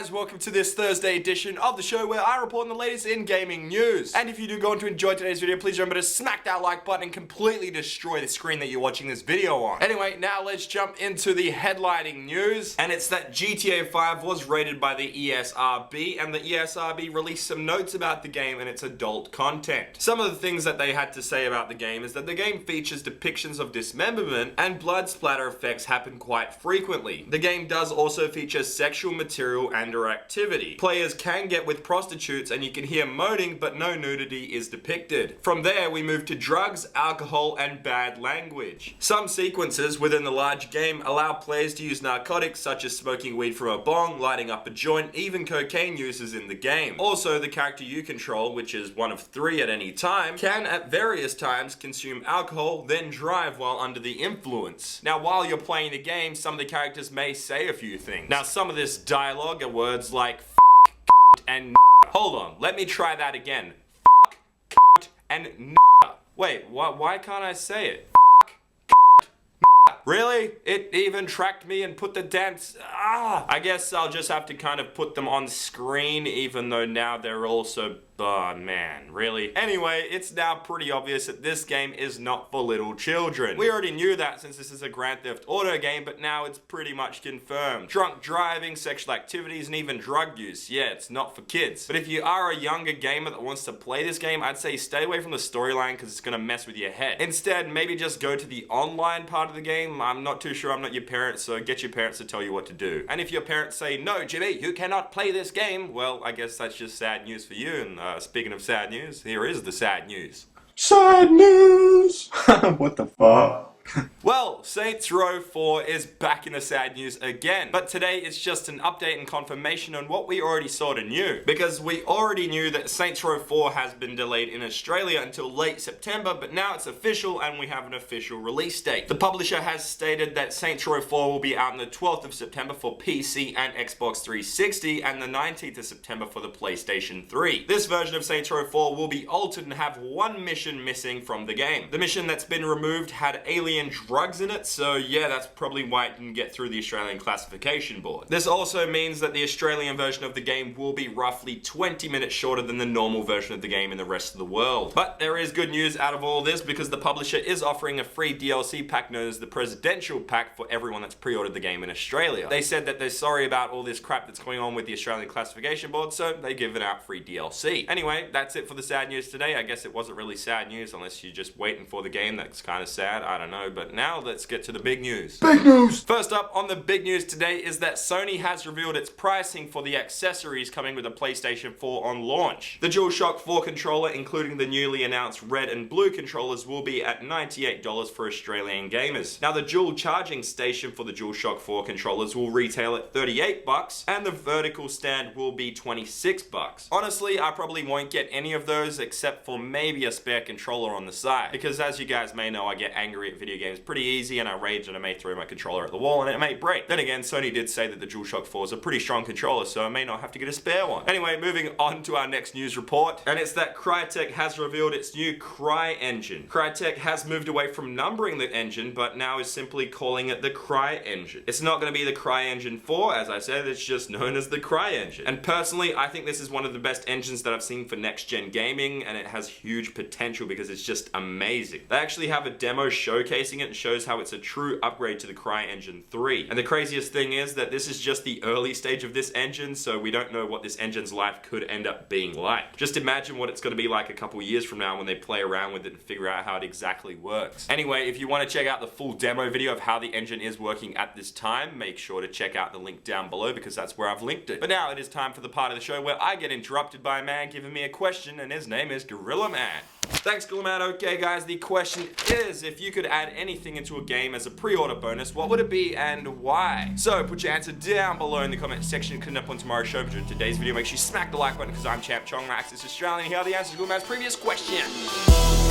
guys, welcome to this Thursday edition of the show where I report on the latest in gaming news. And if you do go on to enjoy today's video, please remember to smack that like button and completely destroy the screen that you're watching this video on. Anyway, now let's jump into the headlining news. And it's that GTA 5 was rated by the ESRB, and the ESRB released some notes about the game and its adult content. Some of the things that they had to say about the game is that the game features depictions of dismemberment and blood splatter effects happen quite frequently. The game does also feature sexual material and/or activity. Players can get with prostitutes and you can hear moaning, but no nudity is depicted. From there, we move to drugs, alcohol, and bad language. Some sequences within the large game allow players to use narcotics such as smoking weed from a bong, lighting up a joint, even cocaine use is in the game. Also, the character you control, which is one of 3 at any time, can at various times consume alcohol, then drive while under the influence. Now, while you're playing the game, some of the characters may say a few things. Now, some of this dialogue are words like f***, and hold on, let me try that again. F***, and wait, why can't I say it? Really? It even tracked me and put the dance. I guess I'll just have to kind of put them on screen, even though now they're also. Oh man, really? Anyway, it's now pretty obvious that this game is not for little children. We already knew that since this is a Grand Theft Auto game, but now it's pretty much confirmed. Drunk driving, sexual activities, and even drug use. Yeah, it's not for kids. But if you are a younger gamer that wants to play this game, I'd say stay away from the storyline because it's gonna mess with your head. Instead, maybe just go to the online part of the game. I'm not too sure, I'm not your parents, so get your parents to tell you what to do. And if your parents say, no, Jimmy, you cannot play this game, well, I guess that's just sad news for you. And speaking of sad news, here is the sad news. Sad news! What the fuck? Well, Saints Row 4 is back in the sad news again, but today it's just an update and confirmation on what we already sorta knew. Because we already knew that Saints Row 4 has been delayed in Australia until late September, but now it's official and we have an official release date. The publisher has stated that Saints Row 4 will be out on the 12th of September for PC and Xbox 360 and the 19th of September for the PlayStation 3. This version of Saints Row 4 will be altered and have one mission missing from the game. The mission that's been removed had alien drugs in it, so yeah, that's probably why it didn't get through the Australian classification board. This also means that the Australian version of the game will be roughly 20 minutes shorter than the normal version of the game in the rest of the world. But there is good news out of all this because the publisher is offering a free DLC pack known as the Presidential Pack for everyone that's pre-ordered the game in Australia. They said that they're sorry about all this crap that's going on with the Australian classification board, so they give it out free DLC. Anyway, that's it for the sad news today. I guess it wasn't really sad news unless you're just waiting for the game. That's kind of sad, I don't know. But now let's get to the big news. Big news! First up on the big news today is that Sony has revealed its pricing for the accessories coming with the PlayStation 4 on launch. The DualShock 4 controller, including the newly announced red and blue controllers, will be at $98 for Australian gamers. Now the dual charging station for the DualShock 4 controllers will retail at $38 and the vertical stand will be $26. Honestly, I probably won't get any of those except for maybe a spare controller on the side, because as you guys may know, I get angry at video games pretty easy and I rage and I may throw my controller at the wall and it may break. Then again, Sony did say that the DualShock 4 is a pretty strong controller, so I may not have to get a spare one. Anyway, moving on to our next news report, and it's that Crytek has revealed its new Cry engine. Crytek has moved away from numbering the engine, but now is simply calling it the Cry engine. It's not going to be the Cry engine 4, as I said, it's just known as the Cry engine. And personally, I think this is one of the best engines that I've seen for next-gen gaming, and it has huge potential because it's just amazing. They actually have a demo showcasing it and shows how it's a true upgrade to the CryEngine 3. And the craziest thing is that this is just the early stage of this engine, so we don't know what this engine's life could end up being like. Just imagine what it's going to be like a couple years from now when they play around with it and figure out how it exactly works. Anyway, if you want to check out the full demo video of how the engine is working at this time, make sure to check out the link down below because that's where I've linked it. But now it is time for the part of the show where I get interrupted by a man giving me a question, and his name is Gorilla Man. Thanks, Gorilla Man. Okay guys, the question is, if you could add anything into a game as a pre-order bonus, what would it be and why? So put your answer down below in the comment section. Coming up on tomorrow's show. But during today's video, make sure you smack the like button because I'm ChampChong, my access Australian. Here are the answers to Gorilla Man's previous question.